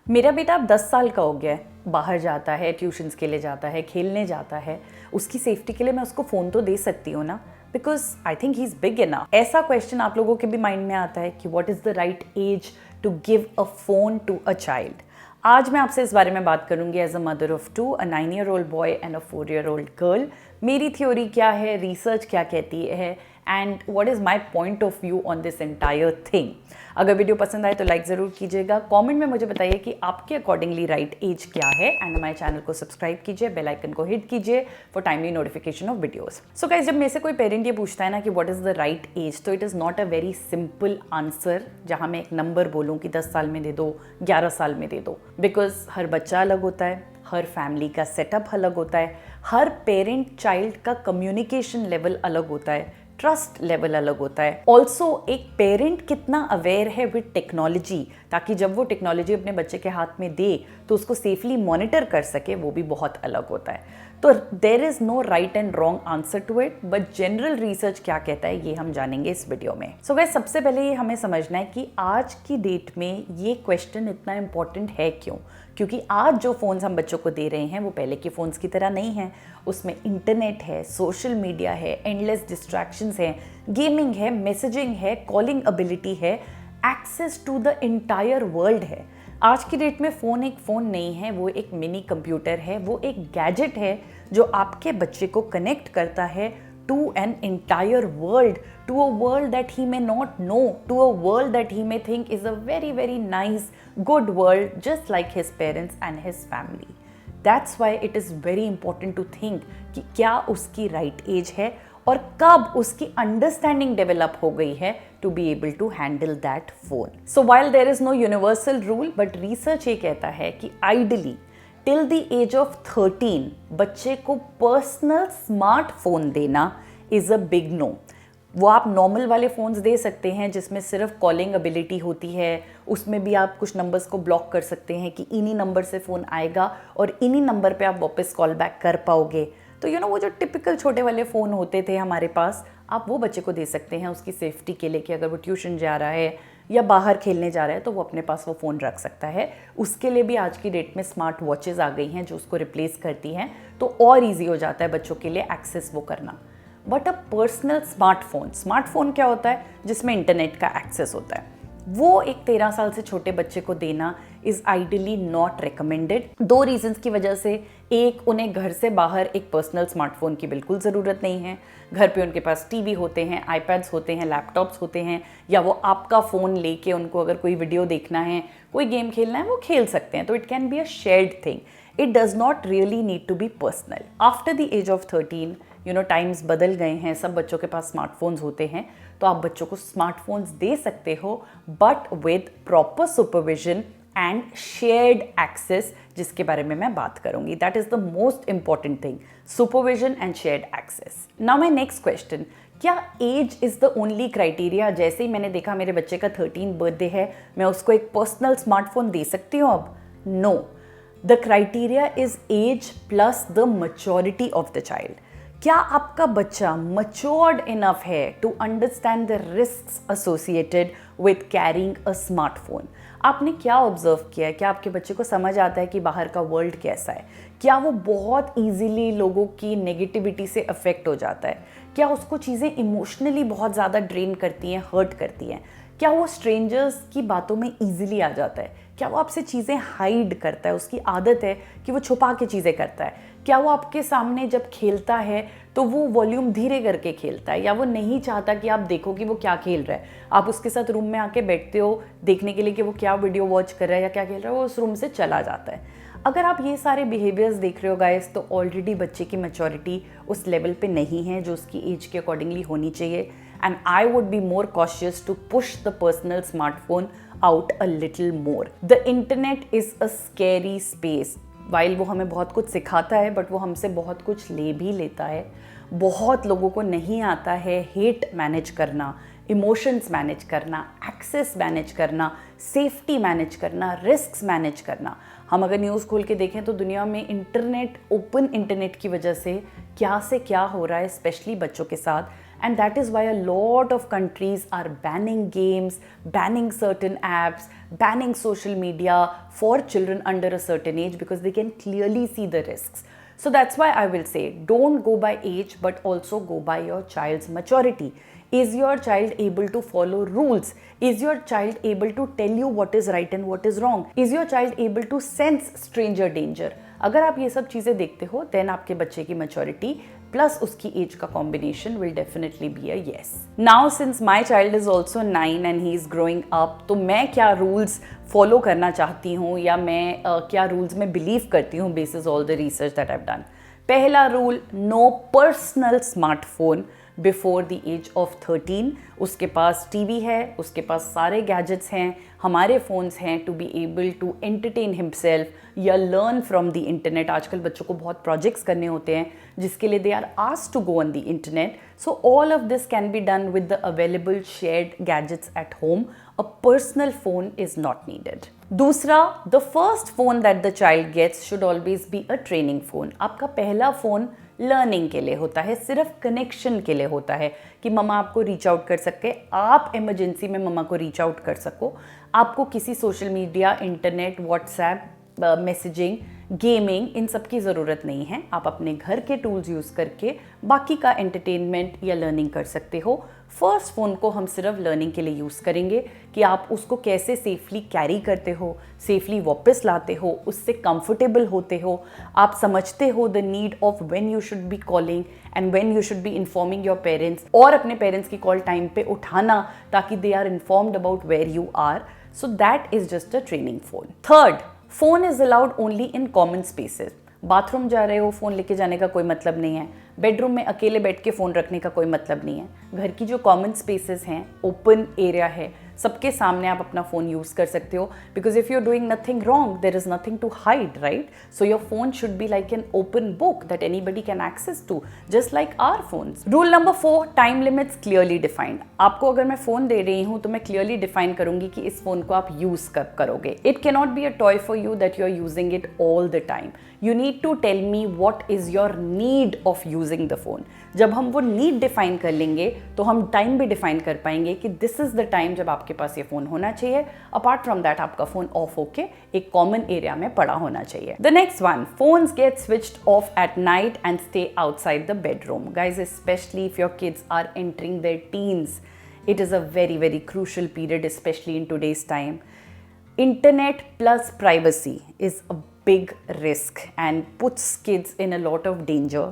मेरा बेटा अब 10 साल का हो गया है, बाहर जाता है, ट्यूशन्स के लिए जाता है, खेलने जाता है। उसकी सेफ्टी के लिए मैं उसको फ़ोन तो दे सकती हूँ ना, because I think he is big enough. ऐसा क्वेश्चन आप लोगों के भी माइंड में आता है कि what is the right age to give a phone to a child. आज मैं आपसे इस बारे में बात करूंगी as a mother of two, a 9-year-old boy and a 4-year-old girl. मेरी थ्योरी क्या है, रिसर्च क्या कहती है, and what is my point of view on this entire thing. अगर वीडियो पसंद आए तो लाइक ज़रूर कीजिएगा। कमेंट में मुझे बताइए कि आपके अकॉर्डिंगली राइट एज क्या है, एंड हमारे चैनल को सब्सक्राइब कीजिए, बेल आइकन को हिट कीजिए for timely notification of videos. So guys, जब मेरे से कोई पेरेंट ये पूछता है ना कि what is the right age, तो it is not a very simple answer जहाँ मैं एक नंबर बोलूँ कि 10 साल में दे दो, 11 साल में दे दो, बिकॉज हर बच्चा अलग होता है, हर फैमिली का सेटअप अलग होता है, हर पेरेंट चाइल्ड का कम्युनिकेशन लेवल अलग होता है, ट्रस्ट लेवल अलग होता है। ऑल्सो एक पेरेंट कितना अवेयर है विद टेक्नोलॉजी, ताकि जब वो टेक्नोलॉजी अपने बच्चे के हाथ में दे तो उसको सेफली मॉनिटर कर सके, वो भी बहुत अलग होता है। तो there is no right and wrong answer to it, but general research क्या कहता है ये हम जानेंगे इस वीडियो में। सो गाइस, सबसे पहले ये हमें समझना है कि आज की डेट में ये क्वेश्चन इतना इम्पॉर्टेंट है क्यों। क्योंकि आज जो फ़ोन्स हम बच्चों को दे रहे हैं वो पहले के फ़ोन्स की तरह नहीं हैं। उसमें इंटरनेट है, सोशल मीडिया है, एंडलेस डिस्ट्रैक्शंस हैं, गेमिंग है, मैसेजिंग है, कॉलिंग एबिलिटी है, access to the entire world है। आज की डेट में फ़ोन एक फ़ोन नहीं है, वो एक मिनी कंप्यूटर है, वो एक गैजेट है जो आपके बच्चे को कनेक्ट करता है to an entire world, to a world that he may not know, to a world that he may think is a very, very nice, good world, just like his parents and his family. That's why it is very important to think कि क्या उसकी right age है और कब उसकी understanding develop हो गई है to be able to handle that phone. So while there is no universal rule, but research ये कहता है कि ideally till the age of 13 बच्चे को पर्सनल स्मार्टफोन देना इज़ अ बिग नो। वो आप नॉर्मल वाले फ़ोन्स दे सकते हैं जिसमें सिर्फ कॉलिंग एबिलिटी होती है, उसमें भी आप कुछ नंबर्स को ब्लॉक कर सकते हैं कि इन्हीं नंबर से फ़ोन आएगा और इन्हीं नंबर पे आप वापस कॉल बैक कर पाओगे। तो वो जो टिपिकल छोटे वाले फ़ोन होते थे हमारे पास, आप वो बच्चे को दे सकते हैं उसकी सेफ्टी के लिए कि अगर वो ट्यूशन जा रहा है या बाहर खेलने जा रहा है तो वो अपने पास वो फ़ोन रख सकता है। उसके लिए भी आज की डेट में स्मार्ट वॉचेज़ आ गई हैं जो उसको रिप्लेस करती हैं, तो और ईजी हो जाता है बच्चों के लिए एक्सेस वो करना। बट अ पर्सनल स्मार्टफोन क्या होता है? जिसमें इंटरनेट का एक्सेस होता है, वो एक 13 साल से छोटे बच्चे को देना is ideally not recommended. 2 reasons की वजह से। एक, उन्हें घर से बाहर एक पर्सनल स्मार्टफोन की बिल्कुल ज़रूरत नहीं है। घर पे उनके पास टीवी होते हैं, आईपैड्स होते हैं, लैपटॉप्स होते हैं, या वो आपका फ़ोन लेके उनको अगर कोई वीडियो देखना है, कोई गेम खेलना है, वो खेल सकते हैं। तो it can be a shared thing, it does not really need to be personal. After the age of 13 times बदल गए हैं, सब बच्चों के पास स्मार्टफोन्स होते हैं, तो आप बच्चों को स्मार्टफोन्स दे सकते हो, but with proper supervision and shared access, जिसके बारे में मैं बात करूंगी। That is the most important thing, supervision and shared access. Now my next question, क्या age is the only criteria? जैसे ही मैंने देखा मेरे बच्चे का 13 बर्थडे है, मैं उसको एक पर्सनल स्मार्टफोन दे सकती हूँ अब? No, the criteria is age plus the maturity of the child. क्या आपका बच्चा मच्योर्ड इनफ है to understand the risks associated with carrying a smartphone? आपने क्या ऑब्जर्व किया है? क्या आपके बच्चे को समझ आता है कि बाहर का वर्ल्ड कैसा है? क्या वो बहुत इजीली लोगों की नेगेटिविटी से अफेक्ट हो जाता है? क्या उसको चीज़ें इमोशनली बहुत ज़्यादा ड्रेन करती हैं, हर्ट करती हैं? क्या वो स्ट्रेंजर्स की बातों में ईजिली आ जाता है? क्या वो आपसे चीज़ें हाइड करता है? उसकी आदत है कि वो छुपा के चीज़ें करता है? क्या वो आपके सामने जब खेलता है तो वो वॉल्यूम धीरे करके खेलता है, या वो नहीं चाहता कि आप देखो कि वो क्या खेल रहा है? आप उसके साथ रूम में आके बैठते हो देखने के लिए कि वो क्या वीडियो वॉच कर रहा है या क्या खेल रहा है, वो उस रूम से चला जाता है। अगर आप ये सारे बिहेवियर्स देख रहे हो गाइस, तो ऑलरेडी बच्चे की मैच्योरिटी उस लेवल पे नहीं है जो उसकी एज के अकॉर्डिंगली होनी चाहिए, and I would be more cautious to push the personal smartphone out a little more. The internet is a scary space. While वो हमें बहुत कुछ सिखाता है, बट वो हमसे बहुत कुछ ले भी लेता है। बहुत लोगों को नहीं आता है हेट मैनेज करना, इमोशंस मैनेज करना, एक्सेस मैनेज करना, सेफ्टी मैनेज करना, रिस्क्स मैनेज करना। हम अगर न्यूज़ खोल के देखें तो दुनिया में इंटरनेट, ओपन इंटरनेट की वजह से क्या से क्या हो रहा है, स्पेशली बच्चों के साथ, And that is why a lot of countries are banning games, banning certain apps, banning social media for children under a certain age, because they can clearly see the risks. So that's why I will say, don't go by age, but also go by your child's maturity. Is your child able to follow rules? Is your child able to tell you what is right and what is wrong? Is your child able to sense stranger danger? अगर आप ये सब चीज़ें देखते हो, then आपके बच्चे की maturity plus उसकी एज का combination will definitely be a yes. Now since my child is also 9 and he is growing up, तो मैं क्या रूल्स फॉलो करना चाहती हूँ या मैं क्या रूल्स में बिलीव करती हूँ basis all the research that I have done. पहला rule, no personal smartphone before the age of 13. उसके पास टीवी है, उसके पास सारे गैजेट्स हैं, हमारे फ़ोन्स हैं, to be able to entertain himself या लर्न फ्रॉम द इंटरनेट. आजकल बच्चों को बहुत प्रोजेक्ट्स करने होते हैं जिसके लिए they are asked to go on the internet. So all of this can be done with the available shared gadgets at home. A personal phone is not needed. दूसरा, the first phone that the child gets should always be a training phone. आपका पहला phone learning के लिए होता है, सिर्फ connection के लिए होता है कि मम्मा आपको रीच आउट कर सके, आप इमरजेंसी में मम्मा को रीच आउट कर सको. आपको किसी social media, internet, WhatsApp, messaging, gaming, इन सब की ज़रूरत नहीं है. आप अपने घर के टूल्स यूज़ करके बाकी का एंटरटेनमेंट या लर्निंग कर सकते हो. फर्स्ट फ़ोन को हम सिर्फ लर्निंग के लिए यूज़ करेंगे कि आप उसको कैसे सेफली कैरी करते हो, सेफली वापस लाते हो, उससे कंफर्टेबल होते हो, आप समझते हो the need of when you should be calling and when you should be informing your parents, और अपने पेरेंट्स की कॉल टाइम पे उठाना ताकि they are informed about where you are. So that is just a training phone. Third, phone is allowed only in common spaces. Bathroom जा रहे हो, phone लेके जाने का कोई मतलब नहीं है. बेडरूम में अकेले बैठ के फ़ोन रखने का कोई मतलब नहीं है. घर की जो कॉमन स्पेसेस हैं, ओपन एरिया है, सबके सामने आप अपना फ़ोन यूज़ कर सकते हो. Because if you are doing nothing wrong, there is nothing to hide, right? So your phone should be like an open book that anybody can access to, just like our phones. Rule number 4, time limits clearly defined. आपको अगर मैं phone दे रही हूँ तो मैं clearly define करूँगी कि इस फ़ोन को आप यूज़ कब करोगे. It can not be a toy for you that you are using it all the time. You need to tell me what is your need of using the phone. जब हम वो need define कर लेंगे तो हम time भी define कर पाएंगे कि दिस इज द टाइम जब आपके पास ये फ़ोन होना चाहिए. अपार्ट फ्रॉम दैट आपका फ़ोन ऑफ होके एक कॉमन एरिया में पड़ा होना चाहिए. The next one, phones get switched off at night and stay outside the bedroom. Guys, specially if your kids are entering their teens, it is a very, very crucial period, especially in today's time. Internet plus privacy is a big risk and puts kids in a lot of danger.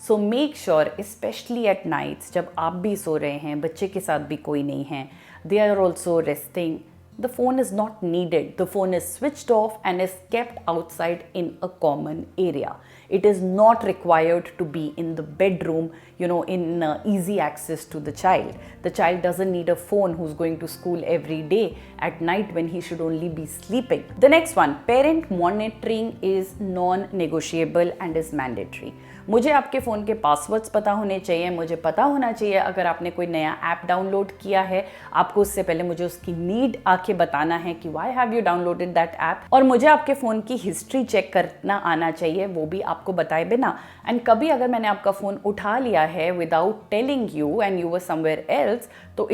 So make sure, especially at nights, जब आप भी सो रहे हैं, बच्चे के साथ भी कोई नहीं है, they are also resting, the phone is not needed. The phone is switched off and is kept outside in a common area. It is not required to be in the bedroom, in easy access to the child. The child doesn't need a phone who's going to school every day at night when he should only be sleeping. The next one, parent monitoring is non-negotiable and is mandatory. मुझे आपके phone के passwords पता होने चाहिए. मुझे पता होना चाहिए अगर आपने कोई नया ऐप डाउनलोड किया है, आपको उससे पहले मुझे उसकी नीड आके बताना है कि why have you downloaded that app. और मुझे आपके फ़ोन की हिस्ट्री चेक करना आना चाहिए, वो भी आपको बताए बिना. एंड कभी अगर मैंने आपका फ़ोन उठा लिया है without telling you and you were somewhere else, तो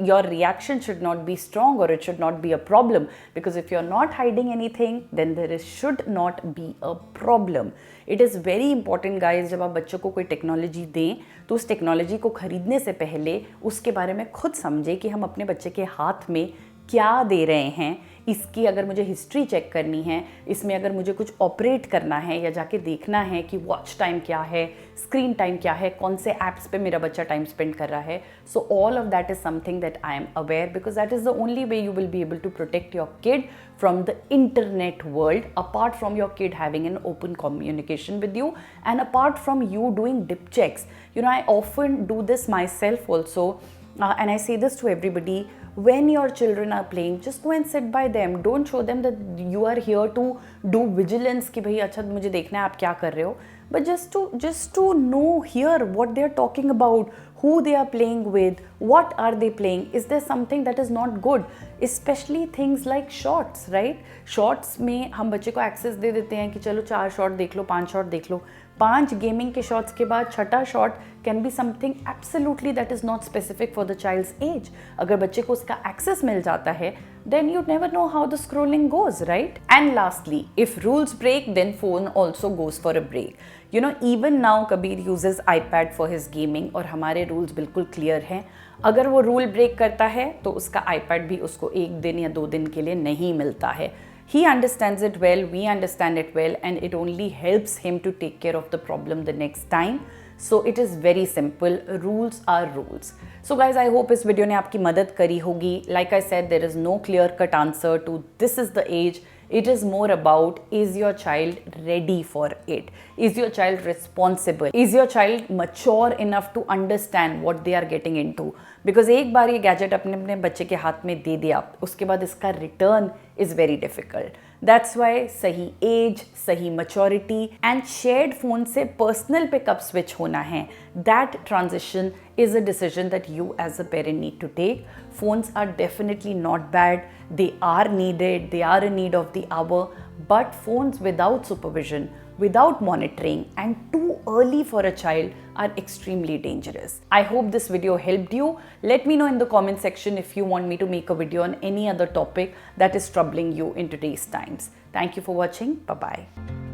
your reaction should not be strong और it should not be a problem. Because if you are not hiding anything, then there should not be a problem. It is very important guys, जब आप बच्चों को कोई technology दें तो उस technology को खरीदने से पहले उसके बारे में खुद समझें कि हम अपने बच्चे के हाथ में क्या दे रहे हैं. इसकी अगर मुझे हिस्ट्री चेक करनी है, इसमें अगर मुझे कुछ ऑपरेट करना है या जाके देखना है कि वॉच टाइम क्या है, स्क्रीन टाइम क्या है, कौन से ऐप्स पे मेरा बच्चा टाइम स्पेंड कर रहा है. So all of that is something that I am aware, because that is the only way you will be able to protect your kid from the internet world, apart from your kid having an open communication with you and apart from you doing dip checks. I often do this myself also, and I say this to everybody. When your children are playing, just go and sit by them. Don't show them that you are here to do vigilance कि भाई अच्छा मुझे देखना है आप क्या कर रहे हो. But just to know, hear what they are talking about, who they are playing with, what are they playing, is there something that is not good, especially things like shorts, right? Shorts में हम बच्चे को access दे देते हैं कि चलो 4 shot देख लो, 5 shot देख लो. 5 गेमिंग के शॉट्स के बाद छठा shot can be something absolutely that is not specific for the child's age. अगर बच्चे को उसका एक्सेस मिल जाता है then you never know how the scrolling goes, right? And lastly, if rules break, then phone also goes for a break. You know, even now Kabir uses iPad for his gaming और हमारे rules बिल्कुल clear हैं. अगर वो rule break करता है तो उसका iPad भी उसको 1 दिन या 2 दिन के लिए नहीं मिलता है. He understands it well, we understand it well, and it only helps him to take care of the problem the next time. So it is very simple. Rules are rules. So guys, I hope इस video ने आपकी मदद करी होगी. Like I said, there is no clear-cut answer to this is the age. It is more about, is your child ready for it? Is your child responsible? Is your child mature enough to understand what they are getting into? Because एक बार ये gadget अपने बच्चे के हाथ में दे दिया, उसके बाद इसका return is very difficult. That's why सही एज, सही मैच्योरिटी एंड शेयर्ड फोन से पर्सनल पिकअप स्विच होना है. That transition is a decision that you as a parent need to take. Phones are definitely not bad. They are needed. They are a need of the hour. But phones without supervision, without monitoring, and too early for a child are extremely dangerous. I hope this video helped you. Let me know in the comment section if you want me to make a video on any other topic that is troubling you in today's times. Thank you for watching. Bye-bye.